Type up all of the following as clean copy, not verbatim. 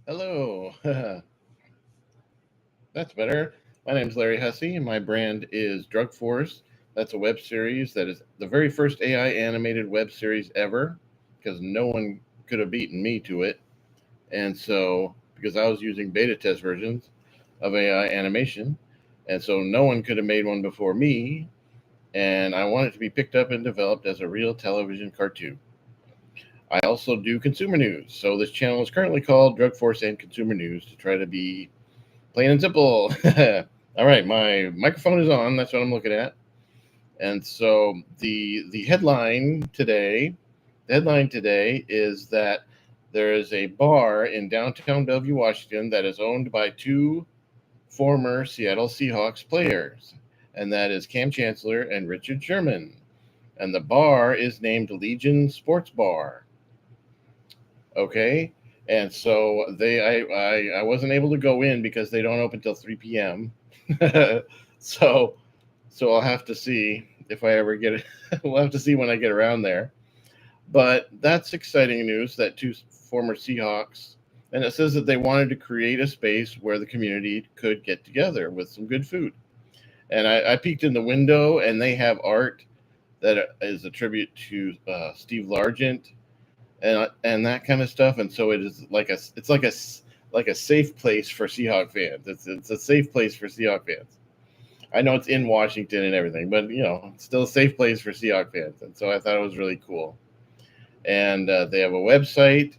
Hello. That's better. My name's Larry Hussey, and my brand is Drug Force. That's a web series that is the very first AI animated web series ever, because no one could have beaten me to it. And so, because I was using beta test versions of AI animation, and so no one could have made one before me. And I want it to be picked up and developed as a real television cartoon. I also do consumer news. So this channel is currently called Drug Force and Consumer News to try to be plain and simple. All right, my microphone is on. That's what I'm looking at. And so the headline today is that there is a bar in downtown Bellevue, Washington, that is owned by two former Seattle Seahawks players, and that is Cam Chancellor and Richard Sherman. And the bar is named Legion Sports Bar. Okay, and so I wasn't able to go in because they don't open till 3 p.m. so so I'll have to see if I ever get it. We'll have to see when I get around there. But that's exciting news that two former Seahawks, and it says that they wanted to create a space where the community could get together with some good food. And I peeked in the window, and they have art that is a tribute to Steve Largent and that kind of stuff. And so it's like a safe place for Seahawk fans. It's a safe place for Seahawk fans. I know it's in Washington and everything, but it's still a safe place for Seahawk fans. And so I thought it was really cool. And they have a website,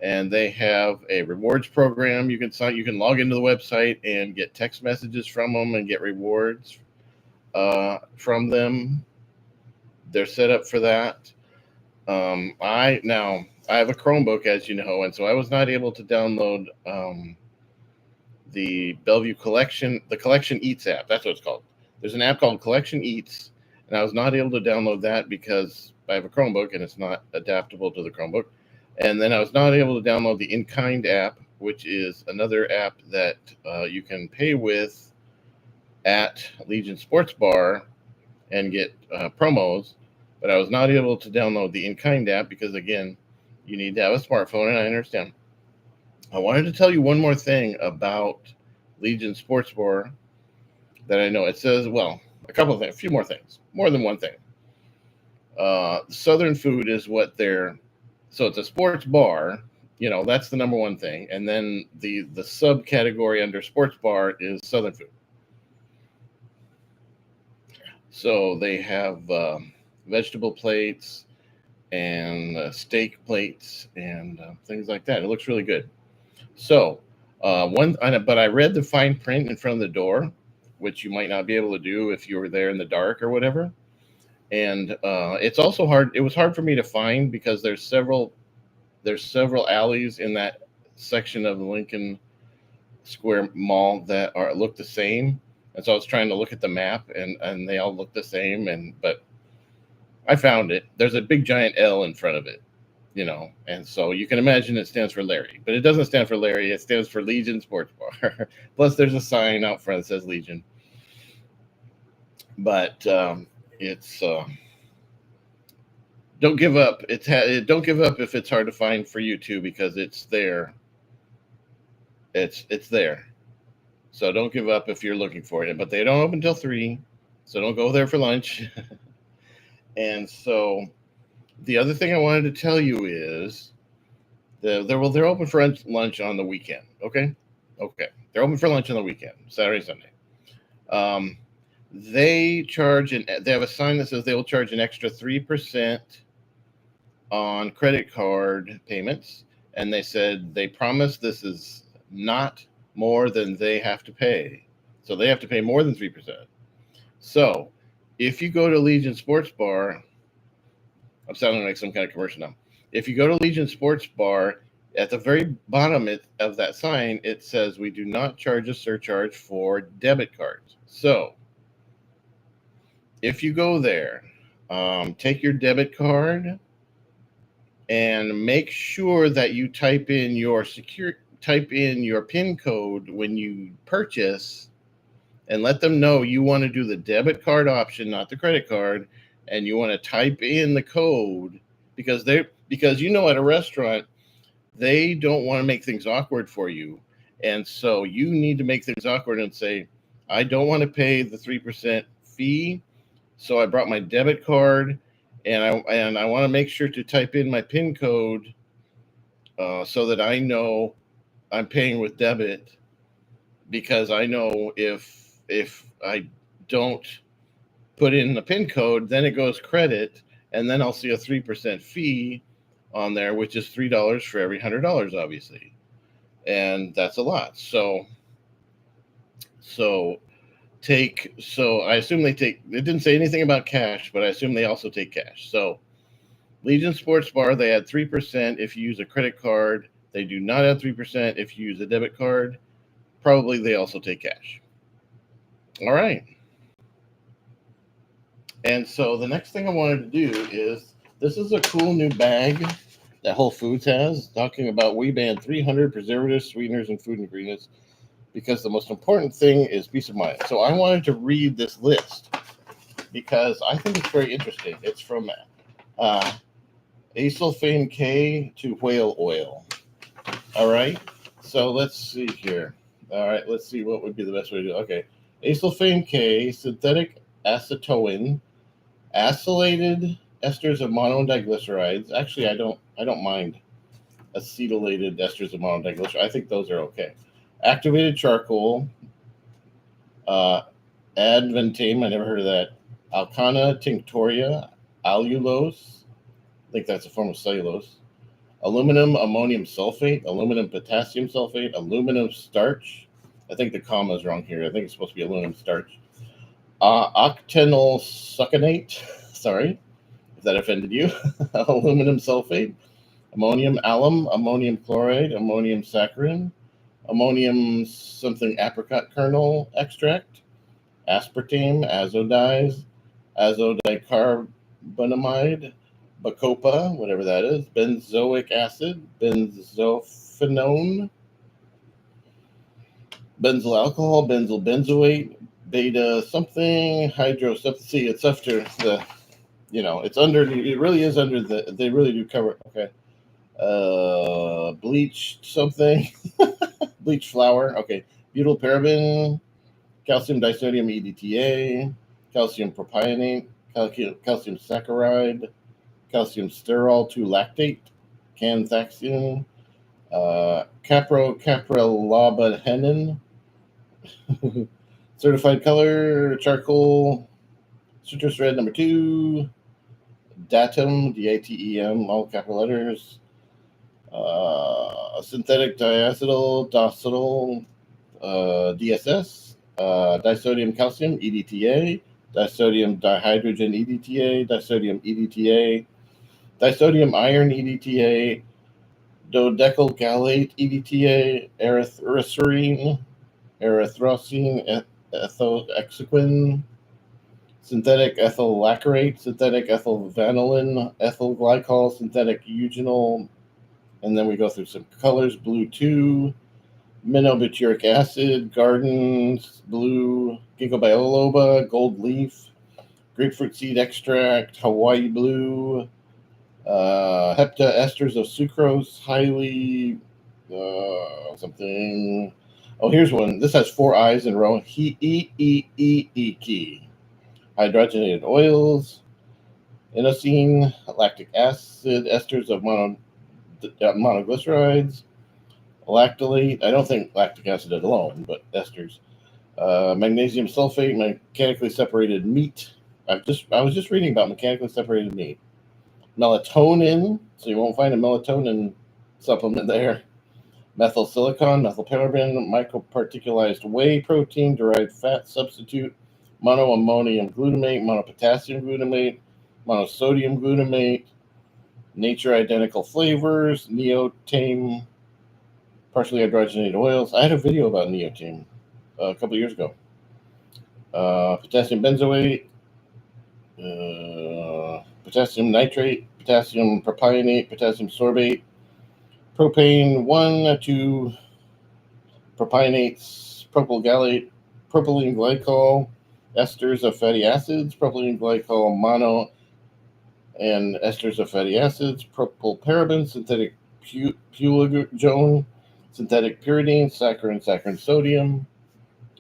and they have a rewards program. You can log into the website and get text messages from them and get rewards from them. They're set up for that. I have a Chromebook, as you know, and so I was not able to download the Bellevue the Collection Eats app. That's what it's called. There's an app called Collection Eats, and I was not able to download that because I have a Chromebook and it's not adaptable to the Chromebook. And then I was not able to download the In Kind app, which is another app that you can pay with at Legion Sports Bar and get promos. But I was not able to download the In Kind app because, again, you need to have a smartphone, and I understand. I wanted to tell you one more thing about Legion Sports Bar that I know. It says, well, a couple of things, a few more things, more than one thing. Southern food is what so it's a sports bar, that's the number one thing. And then the subcategory under sports bar is Southern food. So they have vegetable plates and steak plates and things like that. It looks really good. So but I read the fine print in front of the door, which you might not be able to do if you were there in the dark or whatever. And it's also hard. It was hard for me to find because there's several alleys in that section of the Lincoln Square Mall that look the same. And so I was trying to look at the map, and they all look the same. But I found it. There's a big giant L in front of it, and so you can imagine it stands for Larry, but it doesn't stand for Larry. It stands for Legion Sports Bar. Plus, there's a sign out front that says Legion. But it's don't give up. Don't give up if it's hard to find for you too, because it's there. It's there. So don't give up if you're looking for it. But they don't open until 3, so don't go there for lunch. And so the other thing I wanted to tell you is they're open for lunch on the weekend. Okay, they're open for lunch on the weekend, Saturday, Sunday. They have a sign that says they will charge an extra 3% on credit card payments, and they said they promise this is not more than they have to pay. So they have to pay more than 3%. So if you go to Legion Sports Bar, I'm sounding like some kind of commercial now. If you go to Legion Sports Bar, at the very bottom of that sign, it says we do not charge a surcharge for debit cards. So if you go there, take your debit card and make sure that you type in your PIN code when you purchase, and let them know you want to do the debit card option, not the credit card, and you want to type in the code because at a restaurant they don't want to make things awkward for you. And so you need to make things awkward and say, I don't want to pay the 3% fee. So I brought my debit card, and I want to make sure to type in my PIN code so that I know I'm paying with debit, because I know if I don't put in the PIN code, then it goes credit, and then I'll see a 3% fee on there, which is $3 for every $100, obviously, and that's a lot. So I assume they take. It didn't say anything about cash, but I assume they also take cash. So Legion Sports Bar, they add 3% if you use a credit card. They do not add 3% if you use a debit card. Probably they also take cash. All right. And so the next thing I wanted to do is, this is a cool new bag that Whole Foods has, talking about we ban 300 preservatives, sweeteners, and food ingredients, because the most important thing is peace of mind. So I wanted to read this list because I think it's very interesting. It's from acesulfame K to whale oil. All right. So let's see here. All right. Let's see what would be the best way to do it. Okay. Acesulfame K, synthetic acetone, acylated esters of monodiglycerides. Actually, I don't mind acetylated esters of monodiglycerides. I think those are okay. Activated charcoal, advantame, I never heard of that. Alcana tinctoria, allulose, I think that's a form of cellulose. Aluminum ammonium sulfate, aluminum potassium sulfate, aluminum starch. I think the comma is wrong here. I think it's supposed to be aluminum starch. Octenyl succinate, sorry if that offended you. Aluminum sulfate, ammonium alum, ammonium chloride, ammonium saccharin, ammonium something apricot kernel extract, aspartame, azodize, azodicarbonamide, bacopa, whatever that is, benzoic acid, benzophenone, benzyl alcohol, benzyl benzoate, beta something, hydro something. See, it's after the, it's under, it really is under the, they really do cover, okay. Bleached something, bleached flour, okay. Butyl paraben, calcium disodium EDTA, calcium propionate, calcium saccharide, calcium sterol 2-lactate, canthaxin, caprolabohenin, certified color, charcoal, citrus red number 2, datum, DATEM, all capital letters, synthetic diacetyl, docetyl, DSS, disodium calcium, EDTA, disodium dihydrogen, EDTA, disodium EDTA, disodium iron, EDTA, dodecyl gallate, EDTA, erythrocin, ethoxyquin, synthetic ethyl lacquerate, synthetic ethyl vanillin, ethyl glycol, synthetic eugenol, and then we go through some colors: blue 2, minobutyric acid, gardens, blue, ginkgo biloba, gold leaf, grapefruit seed extract, Hawaii blue, hepta esters of sucrose, highly something. Oh, here's one. This has 4 I's in a row. key. Hydrogenated oils, inosine, lactic acid, esters of monoglycerides, lactylate. I don't think lactic acid alone, but esters. Magnesium sulfate, mechanically separated meat. I was just reading about mechanically separated meat. Melatonin, so you won't find a melatonin supplement there. Methyl silicon, methylparaben, microparticularized whey protein, derived fat substitute, monoammonium glutamate, monopotassium glutamate, monosodium glutamate, nature identical flavors, neotame, partially hydrogenated oils. I had a video about neotame a couple years ago. Potassium benzoate, potassium nitrate, potassium propionate, potassium sorbate, propane 1, 2 propionates, propyl gallate, propylene glycol, esters of fatty acids, propylene glycol mono, and esters of fatty acids, propyl paraben, synthetic pulegone, synthetic pyridine, saccharin, sodium.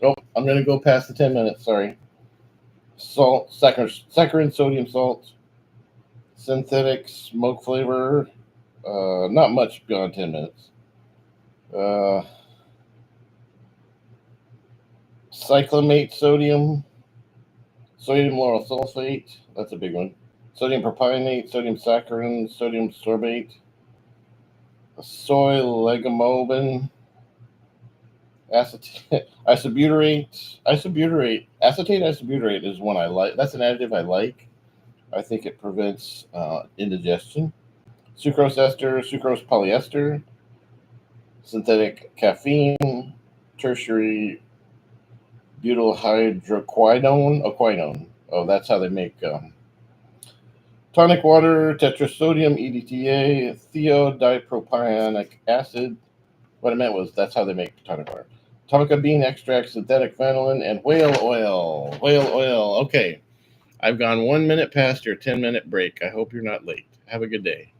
Oh, I'm going to go past the 10 minutes. Sorry. Salt, saccharin, sodium, salt, synthetic smoke flavor. Not much beyond 10 minutes. Cyclamate sodium, sodium lauryl sulfate. That's a big one. Sodium propionate, sodium saccharin, sodium sorbate, soy legumobin, isobutyrate. Acetate isobutyrate is one I like. That's an additive I like. I think it prevents indigestion. Sucrose ester, sucrose polyester, synthetic caffeine, tertiary butyl hydroquinone. Oh, that's how they make tonic water, tetrasodium EDTA, thiodipropionic acid. What I meant was that's how they make tonic water. Tonka bean extract, synthetic vanillin, and whale oil. Whale oil. Okay. I've gone 1 minute past your 10-minute break. I hope you're not late. Have a good day.